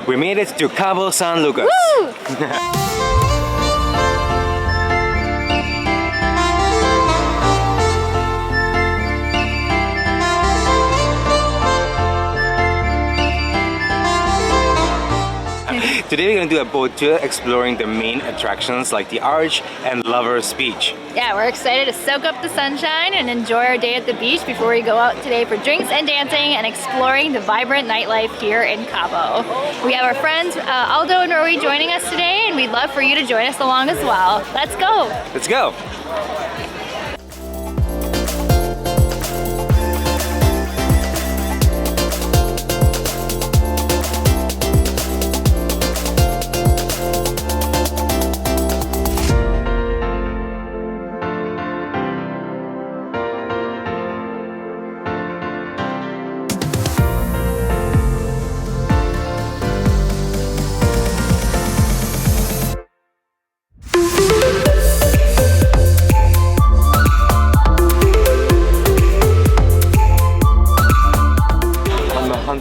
We made it to Cabo San Lucas. Woo! Today we're going to do a boat tour exploring the main attractions like the Arch and Lover's Beach. Yeah, we're excited to soak up the sunshine and enjoy our day at the beach before we go out today for drinks and dancing and exploring the vibrant nightlife here in Cabo. We have our friends Aldo and Rory joining us today, and we'd love for you to join us along as well. Let's go! Let's go!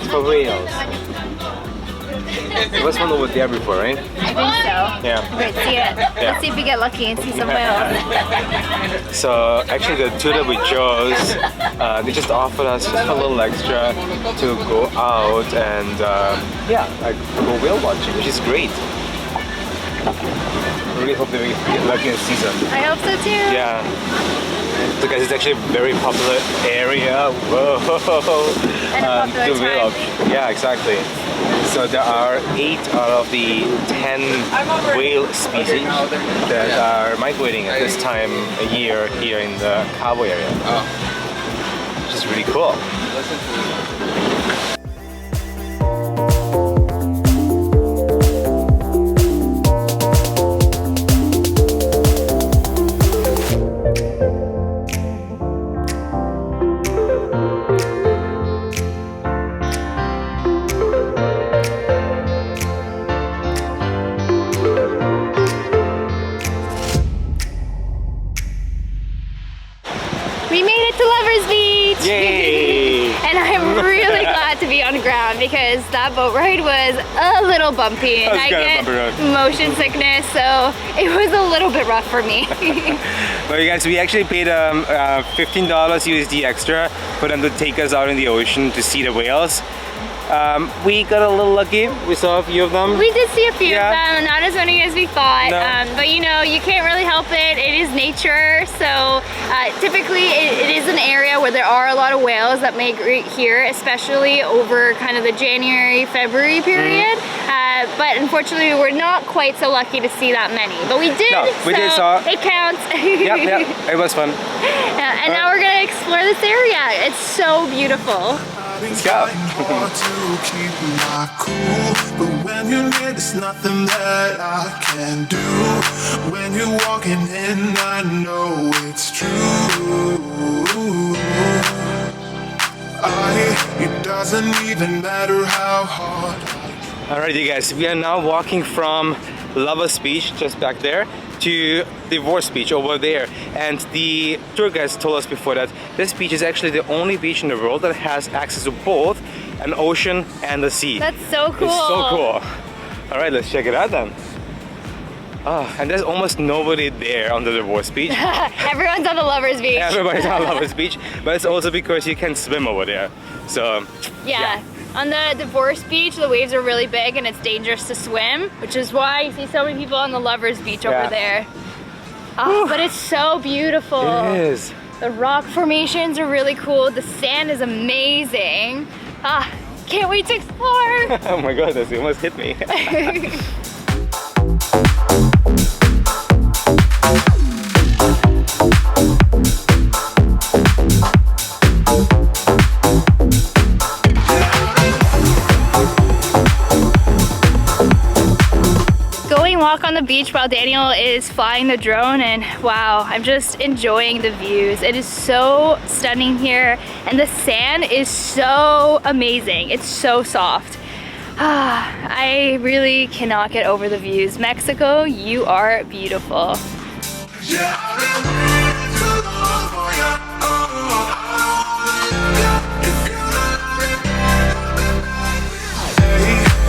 For whales. There was one over there before, right? I think so. Yeah. Great, see it. Yeah. Let's see if we get lucky and see some whales. So actually the tour that we chose, they just offered us just a little extra to go out and go whale watching, which is great. I really hope that we get lucky in season. I hope so too. Yeah. So guys, it's actually a very popular area. Whoa! And a popular whale time. Yeah, exactly. So there are 8 out of the 10 whale species that are migrating at this time a year here in the Cabo area, which is really cool. We made it to Lover's Beach! Yay! And I'm really glad to be on the ground because that boat ride was a little bumpy and I get motion sickness, so it was a little bit rough for me. Well, you guys, we actually paid $15 USD extra for them to take us out in the ocean to see the whales. We got a little lucky. We saw a few of them. We did see a few of them, not as many as we thought. No. But you know, you can't really help it. It is nature, so typically it is an area where there are a lot of whales that migrate here, especially over kind of the January, February period. But unfortunately, we're not quite so lucky to see that many. But we did, no, we did saw. It counts. Yep, it was fun. And now we're gonna explore this area. It's so beautiful. Let's go. To keep my cool, but when you're near, there's nothing that I can do. When you're walking in, I know it's true. It doesn't even matter how hard. Alright, you guys, we are now walking from Lover's Beach, just back there, to Divorce Beach over there. And the tour guides told us before that this beach is actually the only beach in the world that has access to both an ocean and the sea. That's so cool. It's so cool. Alright, let's check it out then. And there's almost nobody there on the Divorce Beach. Everyone's on the Lover's Beach. Everybody's on Lover's Beach, but it's also because you can swim over there. So, yeah. On the Divorce Beach, the waves are really big and it's dangerous to swim, which is why you see so many people on the Lover's Beach over there. But it's so beautiful. It is. The rock formations are really cool. The sand is amazing. Can't wait to explore. Oh my goodness, it almost hit me. Walk on the beach while Daniel is flying the drone, and wow, I'm just enjoying the views. It is so stunning here and the sand is so amazing. It's so soft. I really cannot get over the views. Mexico, you are beautiful.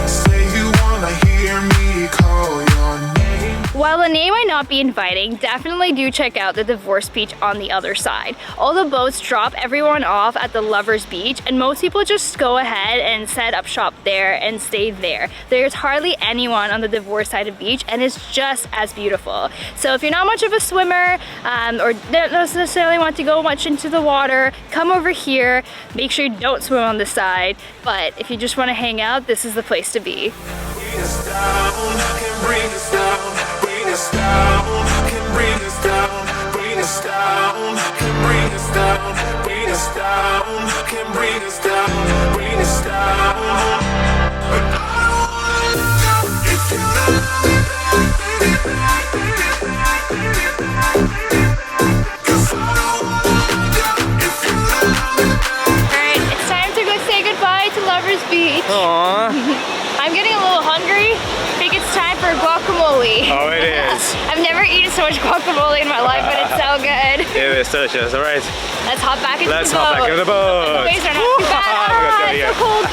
Say you name might not be inviting, definitely do check out the Divorce Beach on the other side. All the boats drop everyone off at the Lovers Beach, and most people just go ahead and set up shop there and stay there. There's hardly anyone on the Divorce side of the beach, and it's just as beautiful. So if you're not much of a swimmer or don't necessarily want to go much into the water, come over here. Make sure you don't swim on this side, but if you just want to hang out, this is the place to be. Bring us down, can bring us down, bring us down, can bring us down, bring us down, can bring us down, bring us down, can bring us down, bring us down. But I don't wanna know if you love me, cause I don't wanna know if you love me. Alright, it's time to go say goodbye to Lovers Beach. Aww. I'm getting a little hungry. I think it's time for guacamole. Oh, it is. I've never eaten so much guacamole in my life, but it's so good. It is delicious. All right. Let's hop back into Let's the boat. hop back into the boat. The waves are not too bad. We gotta go It's so cold.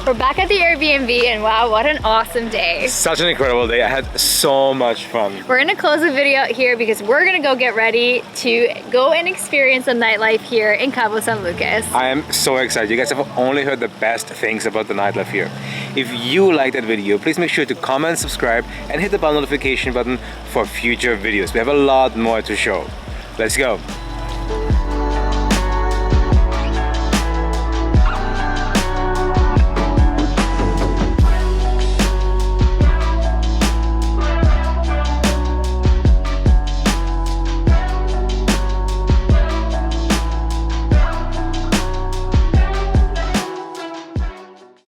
We're back at the Airbnb, and wow, what an awesome day. Such an incredible day. I had so much fun. We're gonna close the video out here because we're gonna go get ready to go and experience the nightlife here in Cabo San Lucas. I am so excited. You guys have only heard the best things about the nightlife here. If you liked that video, please make sure to comment, subscribe, and hit the bell notification button for future videos. We have a lot more to show. Let's go.